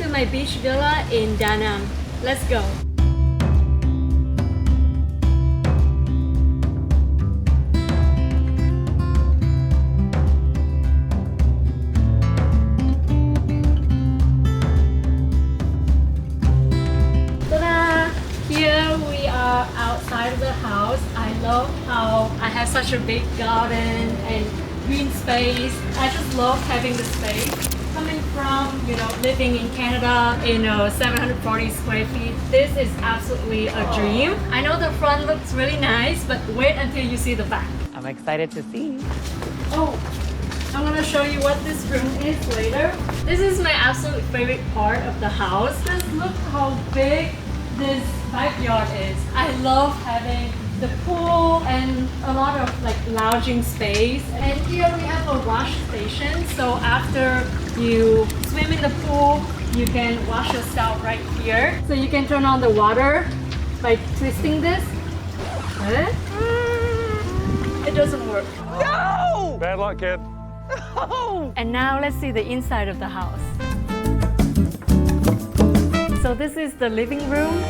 to my beach villa in Danang. Let's go. Ta-da! Here we are outside of the house. I love how I have such a big garden and green space. I just love having the space. Coming from, living in Canada in 740 square feet, this is absolutely a dream. I know the front looks really nice, but wait until you see the back. I'm excited to see. Oh, I'm gonna show you what this room is later. This is my absolute favorite part of the house. Just look how big this backyard is. I love having the pool and a lot of lounging space. And here we have a wash station. So after you swim in the pool, you can wash yourself right here. So you can turn on the water by twisting this. It doesn't work. No! Bad luck, kid. No! And now let's see the inside of the house. So this is the living room.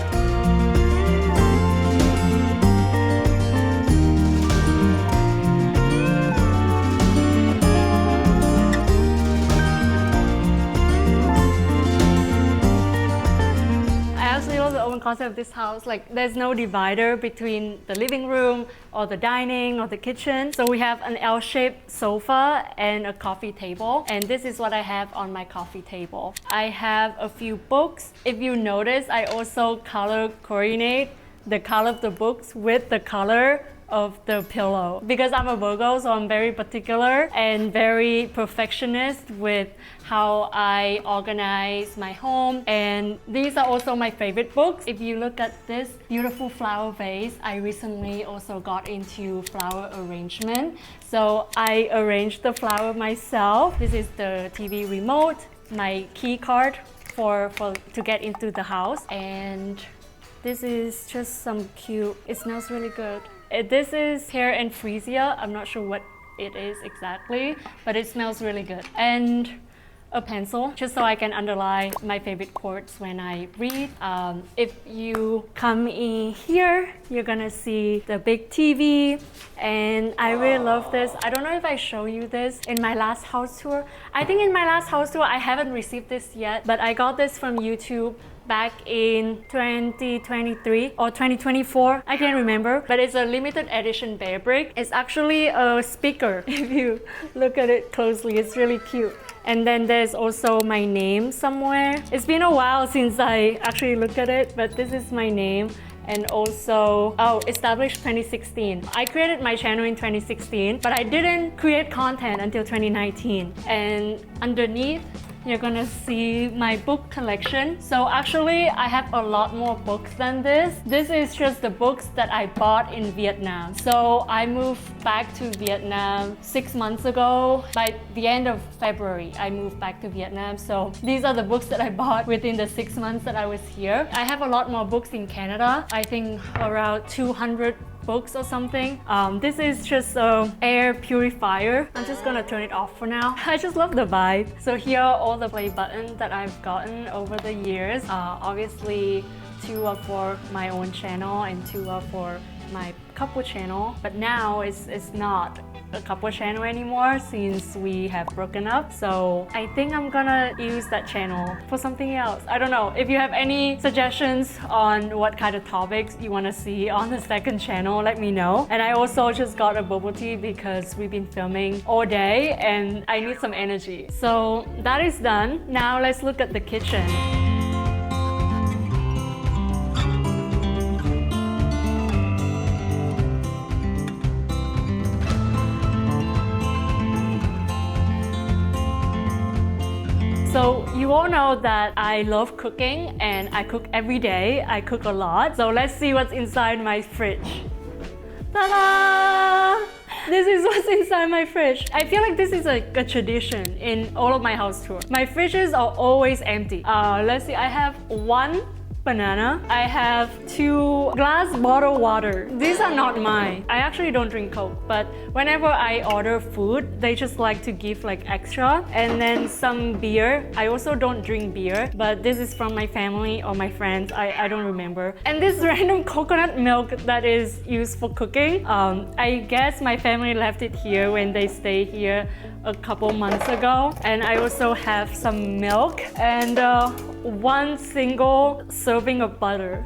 The concept of this house, there's no divider between the living room or the dining or the kitchen. So we have an L-shaped sofa and a coffee table, and this is what I have on my coffee table. I have a few books. If you notice, I also color coordinate the color of the books with the color of the pillow. Because I'm a Virgo, so I'm very particular and very perfectionist with how I organize my home. And these are also my favorite books. If you look at this beautiful flower vase, I recently also got into flower arrangement. So I arranged the flower myself. This is the TV remote, my key card to get into the house. And this is just some cute, it smells really good. This is hair and freesia. I'm not sure what it is exactly, but it smells really good. And a pencil, just so I can underline my favorite quotes when I read. If you come in here, you're gonna see the big TV, and I really love this. I don't know if I show you this in my last house tour. I think in my last house tour, I haven't received this yet, but I got this from YouTube back in 2023 or 2024, I can't remember, but it's a limited edition bear brick. It's actually a speaker. If you look at it closely, it's really cute. And then there's also my name somewhere. It's been a while since I actually looked at it, but this is my name. And also, established 2016. I created my channel in 2016, but I didn't create content until 2019. And underneath, you're gonna see my book collection. So actually, I have a lot more books than this. This is just the books that I bought in Vietnam. So I moved back to Vietnam 6 months ago. By the end of February, I moved back to Vietnam. So these are the books that I bought within the 6 months that I was here. I have a lot more books in Canada. I think around 200 books or something. This is just an air purifier. I'm just gonna turn it off for now. I just love the vibe. So here are all the play buttons that I've gotten over the years. Obviously, 2 are for my own channel and 2 are for my couple channel. But now it's not a couple channel anymore since we have broken up. So I think I'm gonna use that channel for something else. I don't know. If you have any suggestions on what kind of topics you want to see on the second channel, let me know. And I also just got a bubble tea because we've been filming all day and I need some energy. So that is done. Now let's look at the kitchen. So you all know that I love cooking and I cook every day. I cook a lot. So let's see what's inside my fridge. Ta-da! This is what's inside my fridge. I feel like this is like a tradition in all of my house tours. My fridges are always empty. Let's see, I have 1 banana. I have 2 glass bottled water. These are not mine. I actually don't drink Coke, but whenever I order food, they just like to give like extra. And then some beer. I also don't drink beer, but this is from my family or my friends. I don't remember. And this random coconut milk that is used for cooking. I guess my family left it here when they stayed here a couple months ago. And I also have some milk and 1 single serving of butter.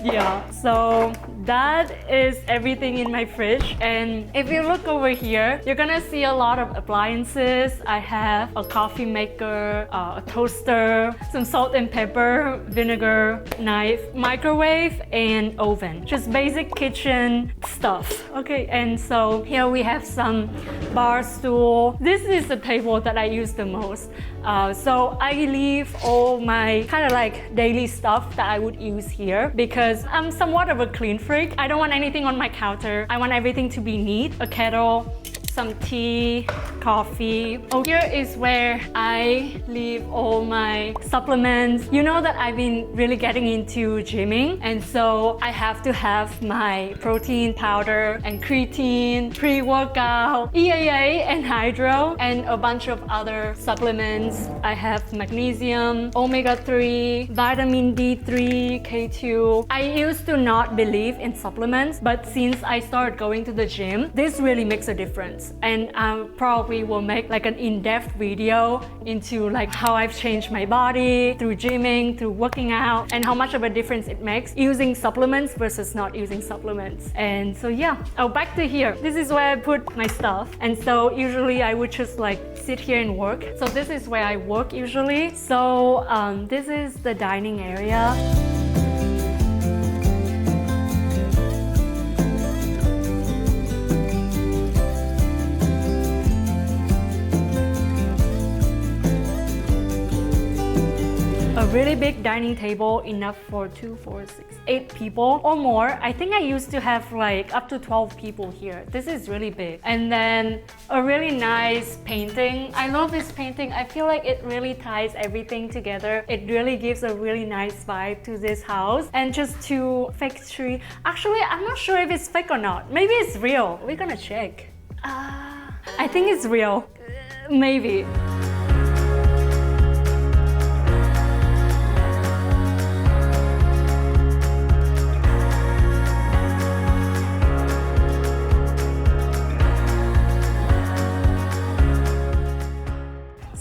Yeah, so that is everything in my fridge. And if you look over here, you're gonna see a lot of appliances. I have a coffee maker, a toaster, some salt and pepper, vinegar, knife, microwave, and oven. Just basic kitchen stuff. Okay, and so here we have some bar stool. This is the table that I use the most. So I leave all my kind of like daily stuff that I would use here because I'm somewhat of a clean freak. I don't want anything on my counter. I want everything to be neat. A kettle, some tea, coffee. Oh, here is where I leave all my supplements. You know that I've been really getting into gymming, and so I have to have my protein powder and creatine, pre-workout, EAA and hydro, and a bunch of other supplements. I have magnesium, omega-3, vitamin D3, K2. I used to not believe in supplements, but since I started going to the gym, this really makes a difference. And I probably will make like an in-depth video into like how I've changed my body through gymming, through working out, and how much of a difference it makes using supplements versus not using supplements. And so yeah, back to here. This is where I put my stuff. And so usually I would just like sit here and work. So this is where I work usually. So this is the dining area. A really big dining table, enough for 2, 4, 6, 8 people or more. I think I used to have like up to 12 people here. This is really big. And then a really nice painting. I love this painting. I feel like it really ties everything together. It really gives a really nice vibe to this house. And just 2 fake tree. Actually, I'm not sure if it's fake or not. Maybe it's real. We're gonna check. I think it's real. Maybe.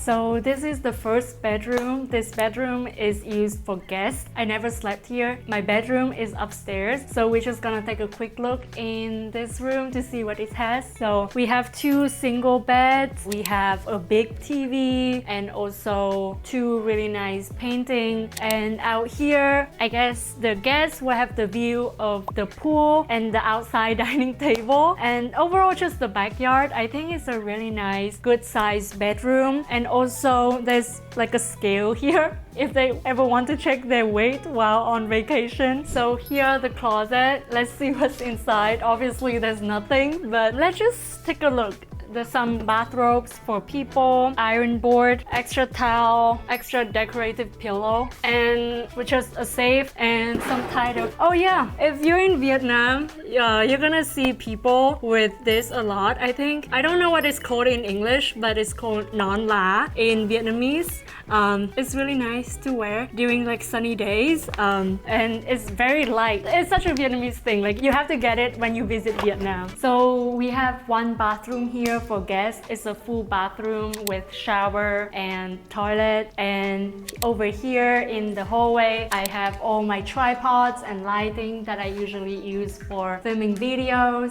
So this is the first bedroom. This bedroom is used for guests. I never slept here. My bedroom is upstairs. So we're just gonna take a quick look in this room to see what it has. So we have 2 single beds. We have a big TV and also 2 really nice paintings. And out here, I guess the guests will have the view of the pool and the outside dining table. And overall, just the backyard. I think it's a really nice, good sized bedroom. And also, there's like a scale here if they ever want to check their weight while on vacation. So here the closet. Let's see what's inside. Obviously, there's nothing, but let's just take a look. There's some bathrobes for people, iron board, extra towel, extra decorative pillow, and just a safe and some tied up. Oh yeah, if you're in Vietnam, you're gonna see people with this a lot. I think, I don't know what it's called in English, but it's called non la in Vietnamese. It's really nice to wear during like sunny days, and it's very light. It's such a Vietnamese thing, like you have to get it when you visit Vietnam. So we have 1 bathroom here for guests. It's a full bathroom with shower and toilet. And over here in the hallway, I have all my tripods and lighting that I usually use for filming videos.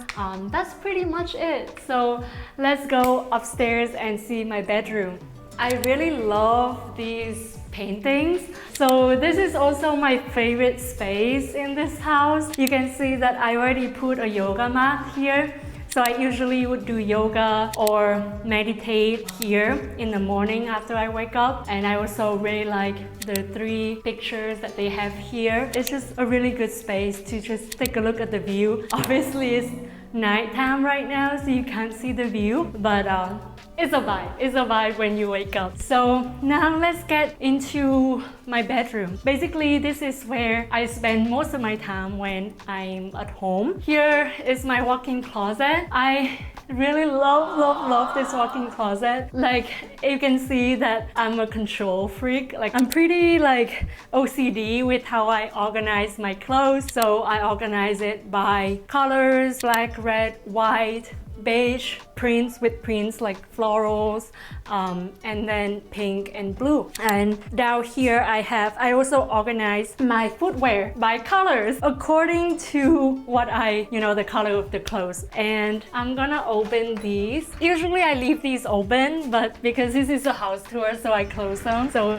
That's pretty much it. So let's go upstairs and see my bedroom. I really love these paintings. So this is also my favorite space in this house. You can see that I already put a yoga mat here. So I usually would do yoga or meditate here in the morning after I wake up. And I also really like the 3 pictures that they have here. It's just a really good space to just take a look at the view. Obviously it's nighttime right now, so you can't see the view, but It's a vibe. It's a vibe when you wake up. So now let's get into my bedroom. Basically, this is where I spend most of my time when I'm at home. Here is my walk-in closet. I really love this walk-in closet. Like, you can see that I'm a control freak. Like, I'm pretty like OCD with how I organize my clothes. So I organize it by colors, black, red, white, beige, prints with prints like florals, and then pink and blue. And down here I also organize my footwear by colors according to what the color of the clothes. And I'm gonna open these. Usually I leave these open, but because this is a house tour, so I close them so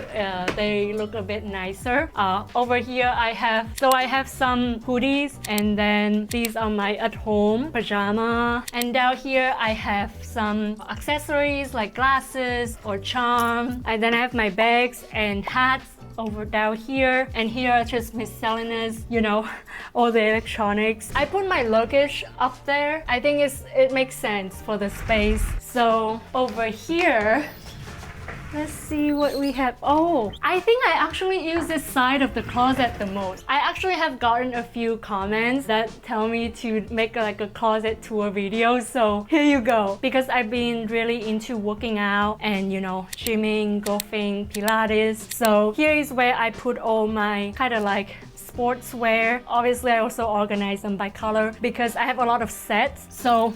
they look a bit nicer. Over here I have some hoodies, and then these are my at-home pajama. And down here I have some accessories like glasses or charm, and then I have my bags and hats over down here, and here are just miscellaneous, all the electronics. I put my luggage up there. I think it makes sense for the space. So over here, let's see what we have. Oh, I think I actually use this side of the closet the most. I actually have gotten a few comments that tell me to make like a closet tour video. So here you go. Because I've been really into working out and gymming, golfing, Pilates. So here is where I put all my kind of like sportswear. Obviously, I also organize them by color because I have a lot of sets. So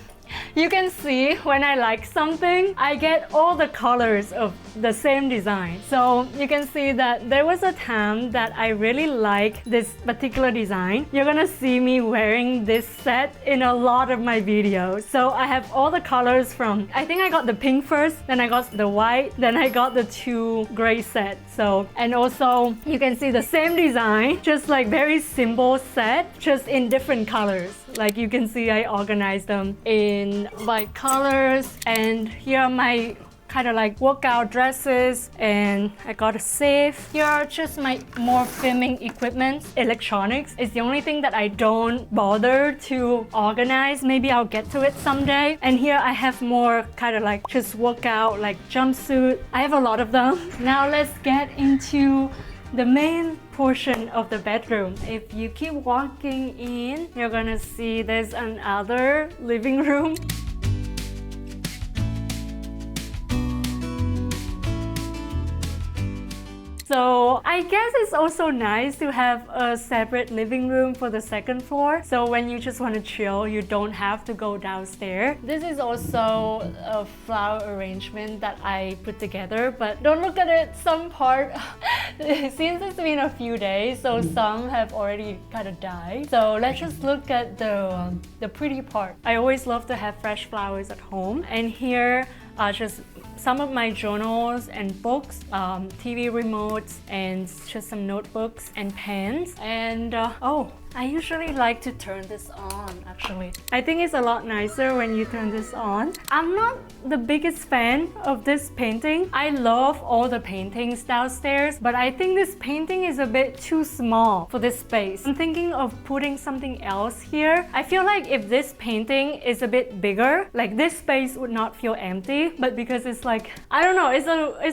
you can see when I like something, I get all the colors of the same design. So you can see that there was a time that I really like this particular design. You're gonna see me wearing this set in a lot of my videos. So I have all the colors from, I think I got the pink first, then I got the white, then I got the 2 gray sets. So, and also you can see the same design, just like very simple set, just in different colors. Like you can see I organized them by colors, and here are my kind of like workout dresses, and I got a safe. Here are just my more filming equipment. Electronics is the only thing that I don't bother to organize. Maybe I'll get to it someday. And here I have more kind of like just workout like jumpsuit. I have a lot of them. Now let's get into the main portion of the bedroom. If you keep walking in, you're gonna see there's another living room. So I guess it's also nice to have a separate living room for the second floor. So when you just want to chill, you don't have to go downstairs. This is also a flower arrangement that I put together, but don't look at it. Some part, since it's been a few days, so some have already kind of died. So let's just look at the pretty part. I always love to have fresh flowers at home. And here are just some of my journals and books, TV remotes, and just some notebooks and pens. And oh, I usually like to turn this on actually. I think it's a lot nicer when you turn this on. I'm not the biggest fan of this painting. I love all the paintings downstairs, but I think this painting is a bit too small for this space. I'm thinking of putting something else here. I feel like if this painting is a bit bigger, like this space would not feel empty, but because it's like, I don't know, it's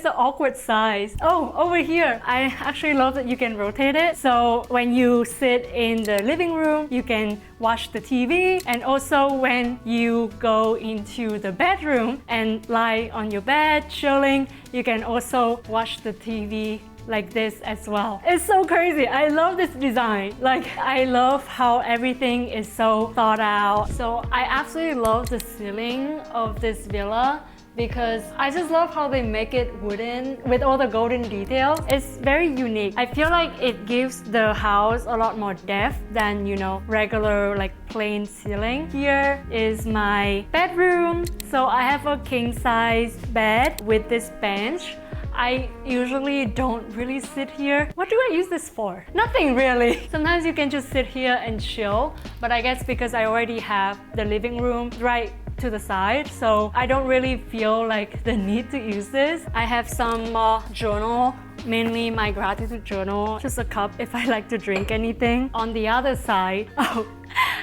an awkward size. Oh, over here, I actually love that you can rotate it. So when you sit in the living room, you can watch the TV, and also when you go into the bedroom and lie on your bed chilling, you can also watch the TV like this as well. It's so crazy. I love this design. Like, I love how everything is so thought out. So I absolutely love the ceiling of this villa, because I just love how they make it wooden with all the golden details. It's very unique. I feel like it gives the house a lot more depth than, regular like plain ceiling. Here is my bedroom. So I have a king size bed with this bench. I usually don't really sit here. What do I use this for? Nothing really. Sometimes you can just sit here and chill, but I guess because I already have the living room right to the side, so I don't really feel like the need to use this. I have some journal, mainly my gratitude journal, just a cup if I like to drink anything. On the other side,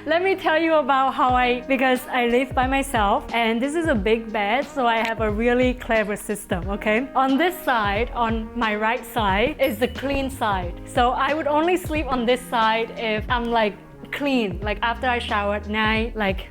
let me tell you about because I live by myself and this is a big bed, so I have a really clever system, okay? On this side, on my right side, is the clean side. So I would only sleep on this side if I'm like clean, like after I shower at night, like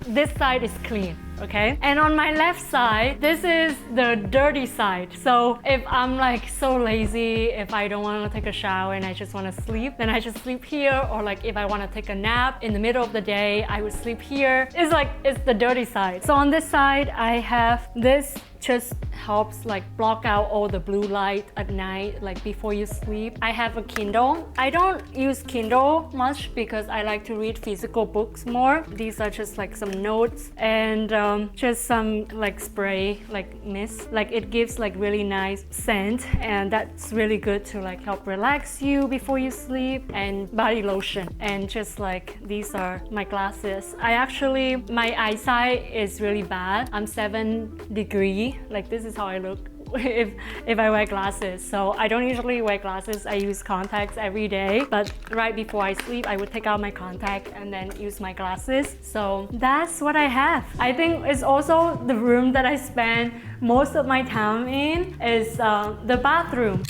this side is clean. Okay, and on my left side, this is the dirty side. So if I'm like so lazy, if I don't want to take a shower and I just want to sleep, then I just sleep here. Or like if I want to take a nap in the middle of the day, I would sleep here. It's the dirty side. So on this side, I have this, just helps like block out all the blue light at night, like before you sleep. I have a Kindle. I don't use Kindle much because I like to read physical books more. These are just like some notes and just some like spray, like mist. Like it gives like really nice scent and that's really good to like help relax you before you sleep. And body lotion. And just like these are my glasses. My eyesight is really bad. I'm 7 degrees. Like this is how I look if I wear glasses. So I don't usually wear glasses. I use contacts every day, but right before I sleep I would take out my contact and then use my glasses. So that's what I have. I think it's also the room that I spend most of my time in is the bathroom.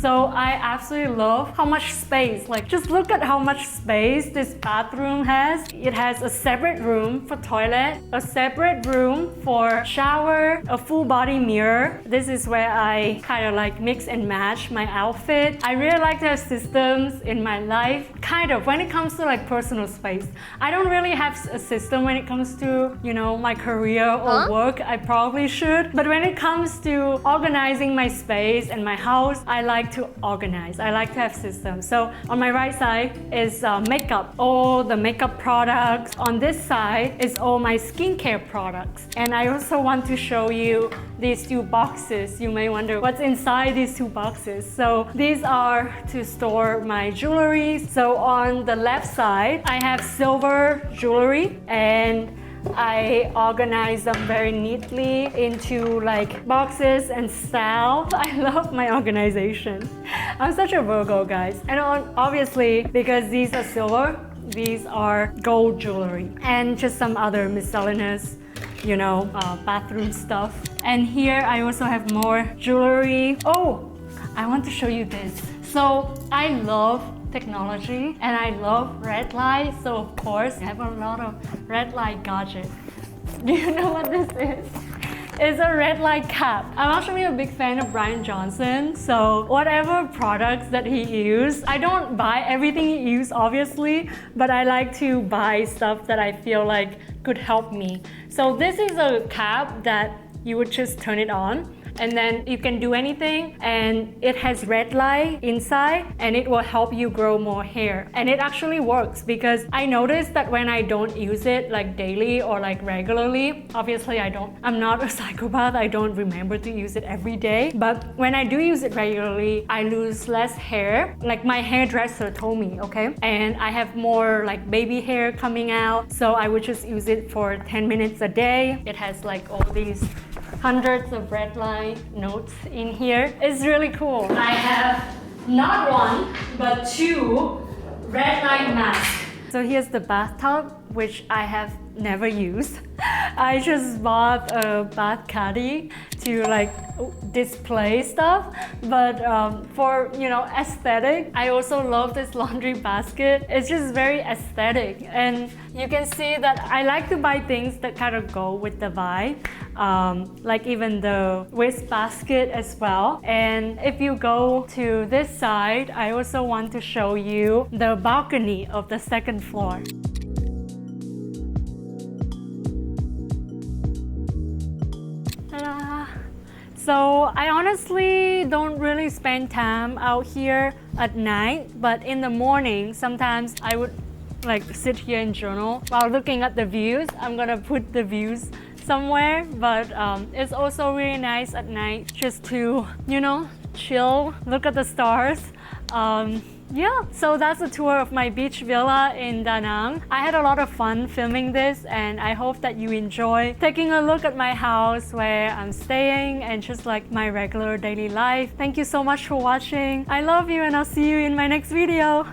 So I absolutely love how much space, like just look at how much space this bathroom has. It has a separate room for toilet, a separate room for shower, a full body mirror. This is where I kind of like mix and match my outfit. I really like to have systems in my life, kind of when it comes to like personal space. I don't really have a system when it comes to, you know, my career or work. I probably should. But when it comes to organizing my space and my house, I like to organize. I like to have systems. So on my right side is makeup, all the makeup products. On this side is all my skincare products. And I also want to show you these two boxes. You may wonder what's inside these two boxes. So these are to store my jewelry. So on the left side, I have silver jewelry and I organize them very neatly into like boxes and style. I love my organization. I'm such a Virgo, guys. And obviously, because these are silver, these are gold jewelry and just some other miscellaneous, you know, bathroom stuff. And here I also have more jewelry. Oh, I want to show you this. So I love technology and I love red light, so of course I have a lot of red light gadgets. Do you know what this is? It's a red light cap. I'm actually a big fan of Brian Johnson, so whatever products that he uses, I don't buy everything he uses obviously, but I like to buy stuff that I feel like could help me. So this is a cap that you would just turn it on and then you can do anything and it has red light inside and it will help you grow more hair. And it actually works because I noticed that when I don't use it like daily or like regularly, obviously I'm not a psychopath, I don't remember to use it every day, but when I do use it regularly, I lose less hair, like my hairdresser told me, okay? And I have more like baby hair coming out, so I would just use it for 10 minutes a day. It has like all these hundreds of red light notes in here. It's really cool. I have not one, but 2 red light masks. So here's the bathtub, which I have never used. I just bought a bath caddy to like display stuff, but for, you know, aesthetic, I also love this laundry basket. It's just very aesthetic, and you can see that I like to buy things that kind of go with the vibe, like even the waste basket as well. And if you go to this side, I also want to show you the balcony of the 2nd floor. So I honestly don't really spend time out here at night, but in the morning, sometimes I would like sit here and journal while looking at the views. I'm gonna put the views somewhere, but it's also really nice at night just to, you know, chill, look at the stars. Yeah, so that's a tour of my beach villa in Danang. I had a lot of fun filming this, and I hope that you enjoy taking a look at my house where I'm staying and just like my regular daily life. Thank you so much for watching. I love you, and I'll see you in my next video.